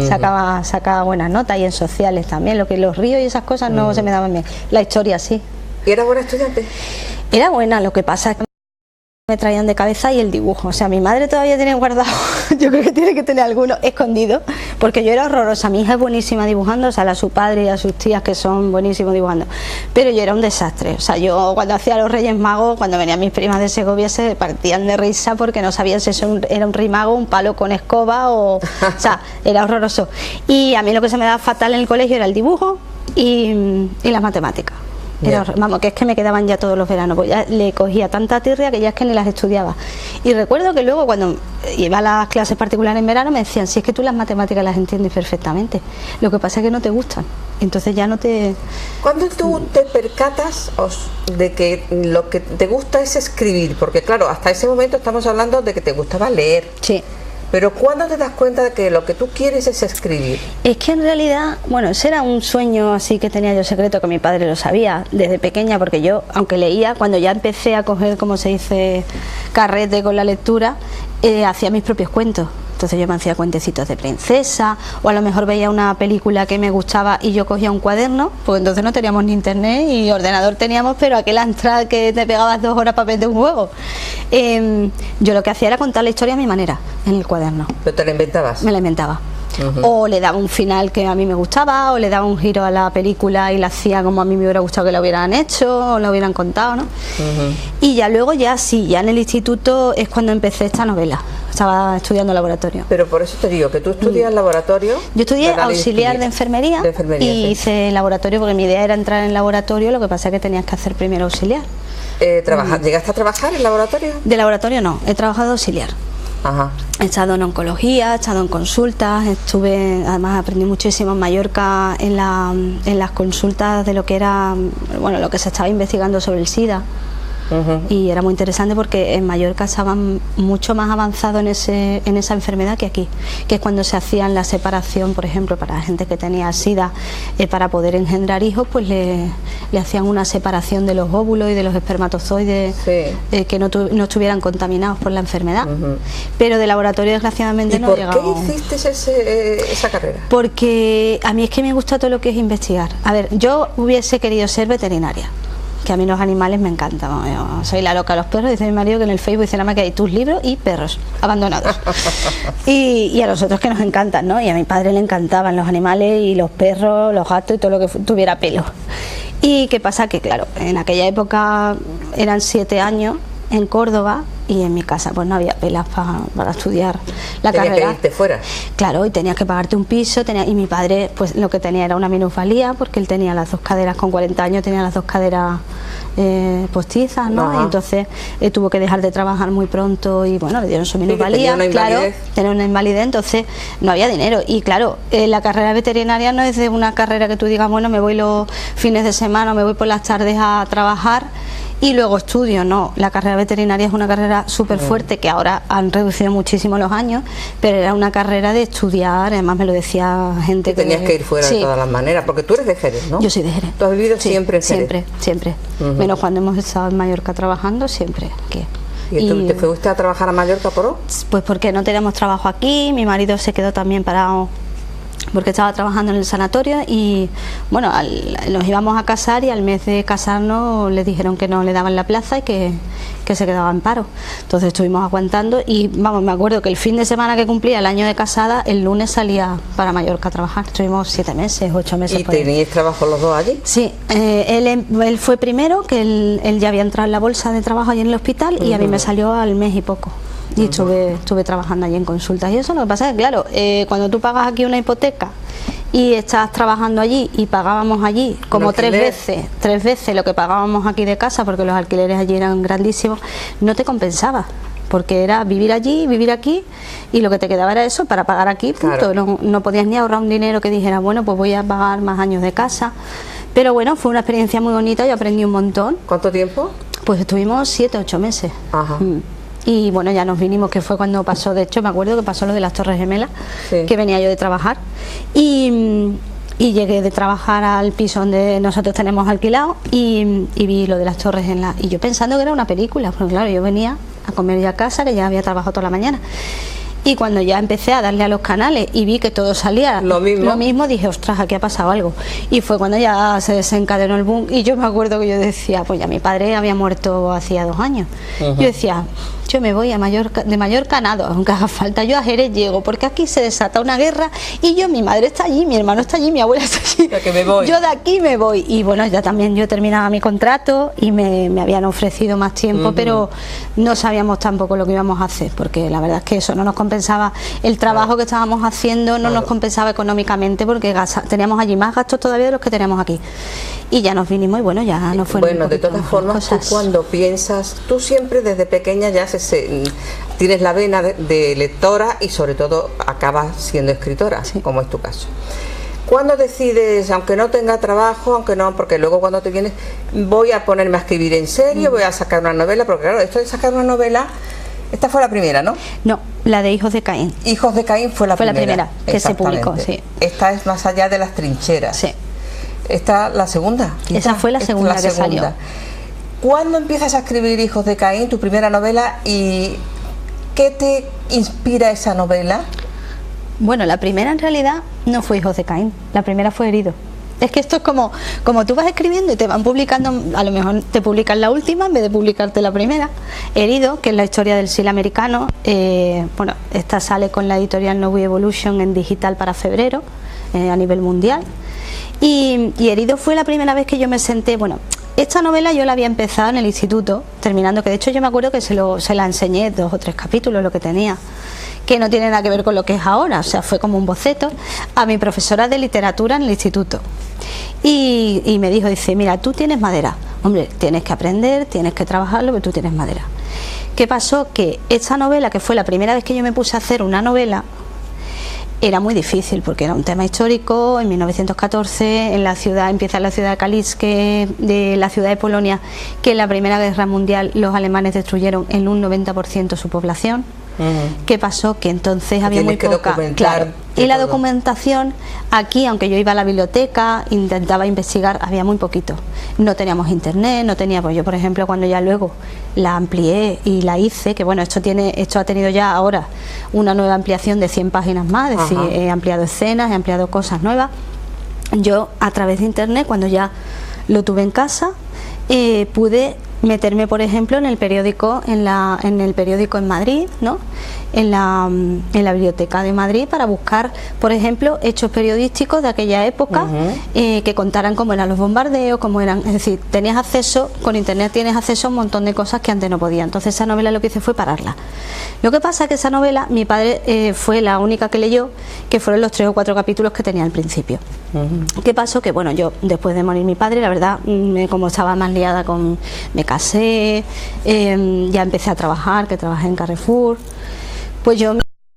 Sacaba buenas notas, y en sociales también. Lo que los ríos y esas cosas no se me daban bien. La historia sí. ¿Y era buena estudiante? Era buena, lo que pasa es que me traían de cabeza y el dibujo. O sea, mi madre todavía tiene guardado, yo creo que tiene que tener alguno escondido, porque yo era horrorosa. Mi hija es buenísima dibujando, o sea, a su padre y a sus tías que son buenísimos dibujando, pero yo era un desastre. O sea, yo cuando hacía los Reyes Magos, cuando venían mis primas de Segovia, se partían de risa porque no sabían si eso era un rey mago, un palo con escoba o sea, era horroroso. Y a mí lo que se me daba fatal en el colegio era el dibujo y las matemáticas. Vamos, que es que me quedaban ya todos los veranos, pues ya le cogía tanta tirria que ya es que ni las estudiaba. Y recuerdo que luego cuando iba a las clases particulares en verano me decían, si es que tú las matemáticas las entiendes perfectamente, lo que pasa es que no te gustan, entonces ya no te... ¿Cuándo tú te percatas de que lo que te gusta es escribir? Porque claro, hasta ese momento estamos hablando de que te gustaba leer. Sí. Pero ¿cuándo te das cuenta de que lo que tú quieres es escribir? Es que en realidad, bueno, ese era un sueño así que tenía yo secreto, que mi padre lo sabía desde pequeña, porque yo, aunque leía, cuando ya empecé a coger, como se dice, carrete con la lectura, hacía mis propios cuentos. Entonces yo me hacía cuentecitos de princesa, o a lo mejor veía una película que me gustaba y yo cogía un cuaderno, porque entonces no teníamos ni internet y ordenador teníamos, pero aquel Amstrad que te pegabas 2 horas para vender un juego. Yo lo que hacía era contar la historia a mi manera, en el cuaderno. ¿Pero te la inventabas? Me la inventaba. O le daba un final que a mí me gustaba, o le daba un giro a la película y la hacía como a mí me hubiera gustado que la hubieran hecho o la hubieran contado, ¿no? Y ya luego ya en el instituto es cuando empecé esta novela. Estaba estudiando laboratorio. Pero por eso te digo que tú estudias laboratorio. Yo estudié auxiliar de enfermería, y hice laboratorio porque mi idea era entrar en laboratorio, lo que pasa es que tenías que hacer primero auxiliar. ¿Llegaste a trabajar en laboratorio? De laboratorio no, he trabajado auxiliar. Ajá. He estado en oncología, he estado en consultas, además aprendí muchísimo en Mallorca en las consultas de lo que era, bueno, lo que se estaba investigando sobre el SIDA. Y era muy interesante porque en Mallorca estaban mucho más avanzados en esa enfermedad que aquí, que es cuando se hacían la separación, por ejemplo, para la gente que tenía SIDA, para poder engendrar hijos, pues le hacían una separación de los óvulos y de los espermatozoides, que no estuvieran contaminados por la enfermedad. Pero de laboratorio desgraciadamente no he llegado. ¿Por qué hiciste esa carrera? Porque a mí es que me gusta todo lo que es investigar. A ver, yo hubiese querido ser veterinaria, que a mí los animales me encantan. Yo soy la loca de los perros. Dice mi marido que en el Facebook dice nada más que hay tus libros y perros abandonados. y a nosotros que nos encantan, ¿no? Y a mi padre le encantaban los animales y los perros, los gatos y todo lo que tuviera pelo. Y qué pasa que, claro, en aquella época eran 7 años en Córdoba y en mi casa pues no había pelas para estudiar la carrera. Tenías que irte fuera. Claro, y tenías que pagarte un piso, y mi padre pues lo que tenía era una minusvalía, porque él tenía las 2 caderas, con 40 años tenía las 2 caderas postizas, ¿no? Y entonces tuvo que dejar de trabajar muy pronto y bueno, le dieron su minusvalía, claro, tenía una invalidez, entonces no había dinero. Y claro, la carrera veterinaria no es de una carrera que tú digas, bueno, me voy los fines de semana, me voy por las tardes a trabajar y luego estudio. No, la carrera veterinaria es una carrera súper fuerte, que ahora han reducido muchísimo los años, pero era una carrera de estudiar, además me lo decía gente que... Tenías que ir fuera de todas las maneras, porque tú eres de Jerez, ¿no? Yo soy de Jerez. ¿Tú has vivido siempre en Jerez? Siempre. Menos cuando hemos estado en Mallorca trabajando, siempre. ¿Y te fuiste a trabajar a Mallorca por? Pues porque no teníamos trabajo aquí, mi marido se quedó también parado porque estaba trabajando en el sanatorio y bueno, nos íbamos a casar y al mes de casarnos le dijeron que no le daban la plaza y que se quedaba en paro. Entonces estuvimos aguantando y vamos, me acuerdo que el fin de semana que cumplía el año de casada, el lunes salía para Mallorca a trabajar. Estuvimos 7 meses, 8 meses. ¿Y teníais trabajo los dos allí? Sí, él fue primero, que él ya había entrado en la bolsa de trabajo allí en el hospital y a mí me salió al mes y poco. Y estuve trabajando allí en consultas y eso. Lo que pasa es que, claro, cuando tú pagas aquí una hipoteca y estás trabajando allí y pagábamos allí como 3 veces lo que pagábamos aquí de casa, porque los alquileres allí eran grandísimos, no te compensaba, porque era vivir allí, vivir aquí, y lo que te quedaba era eso para pagar aquí, punto. Claro. No podías ni ahorrar un dinero que dijera, bueno, pues voy a pagar más años de casa. Pero bueno, fue una experiencia muy bonita y aprendí un montón. ¿Cuánto tiempo? Pues estuvimos 7 o 8 meses. Ajá. Y bueno, ya nos vinimos, que fue cuando pasó, de hecho me acuerdo que pasó lo de las Torres Gemelas, que venía yo de trabajar y llegué de trabajar al piso donde nosotros tenemos alquilado y vi lo de las Torres y yo pensando que era una película, porque claro, yo venía a comer ya a casa, que ya había trabajado toda la mañana. Y cuando ya empecé a darle a los canales y vi que todo salía lo mismo, dije, ostras, aquí ha pasado algo. Y fue cuando ya se desencadenó el boom. Y yo me acuerdo que yo decía, pues ya mi padre había muerto hacía 2 años. Yo decía, yo me voy a de Mallorca nado, aunque haga falta, yo a Jerez llego, porque aquí se desata una guerra y mi madre está allí, mi hermano está allí, mi abuela está allí, que me voy. Yo de aquí me voy. Y bueno, ya también yo terminaba mi contrato y me habían ofrecido más tiempo, pero no sabíamos tampoco lo que íbamos a hacer, porque la verdad es que eso no nos compensaba, el trabajo que estábamos haciendo no nos compensaba económicamente, porque teníamos allí más gastos todavía de los que teníamos aquí. Y ya nos vinimos y bueno, ya no fue. Bueno, de todas formas, tú cuando piensas, tú siempre desde pequeña ya tienes la vena de lectora y sobre todo acabas siendo escritora, como es tu caso. ¿Cuándo decides, aunque no tenga trabajo, porque luego cuando te vienes, voy a ponerme a escribir en serio, voy a sacar una novela? Porque claro, esto de sacar una novela, esta fue la primera, ¿no? No, la de Hijos de Caín. Hijos de Caín fue la primera que se publicó, sí. Esta es Más allá de las trincheras. Sí. Esta, la segunda. Esa fue la segunda que salió. ¿Cuándo empiezas a escribir Hijos de Caín, tu primera novela, y qué te inspira esa novela? Bueno, la primera en realidad no fue Hijos de Caín, la primera fue Herido. Es que esto es como tú vas escribiendo y te van publicando, a lo mejor te publican la última en vez de publicarte la primera. Herido, que es la historia del SIL americano, bueno, esta sale con la editorial Novi Evolution en digital para febrero, a nivel mundial. Y Herido fue la primera vez que yo me senté, bueno, esta novela yo la había empezado en el instituto, terminando, que de hecho yo me acuerdo que se la enseñé 2 o 3 capítulos, lo que tenía, que no tiene nada que ver con lo que es ahora, o sea, fue como un boceto, a mi profesora de literatura en el instituto. Y me dice, mira, tú tienes madera, hombre, tienes que aprender, tienes que trabajarlo, pero tú tienes madera. ¿Qué pasó? Que esta novela, que fue la primera vez que yo me puse a hacer una novela, era muy difícil porque era un tema histórico. En 1914 empieza la ciudad de Kalisz, de la ciudad de Polonia, que en la Primera Guerra Mundial los alemanes destruyeron en un 90% su población. ¿Qué pasó? Que entonces había muy poca, claro, y la documentación aquí, aunque yo iba a la biblioteca, intentaba investigar, había muy poquito. No teníamos internet, no teníamos. Yo, por ejemplo, cuando ya luego la amplié y la hice, que bueno, esto ha tenido ya ahora una nueva ampliación de 100 páginas más, es decir, he ampliado escenas, he ampliado cosas nuevas. Yo, a través de internet, cuando ya lo tuve en casa, pude meterme, por ejemplo, en el periódico en Madrid, ¿no? En la biblioteca de Madrid, para buscar, por ejemplo, hechos periodísticos de aquella época, que contaran cómo eran los bombardeos, cómo eran, es decir, con internet tienes acceso a un montón de cosas que antes no podía. Entonces esa novela lo que hice fue pararla. Lo que pasa es que esa novela mi padre fue la única que leyó, que fueron los 3 o 4 capítulos que tenía al principio. ¿Qué pasó? Que bueno, yo después de morir mi padre, la verdad, como estaba más liada me casé, ya empecé a trabajar, que trabajé en Carrefour, pues yo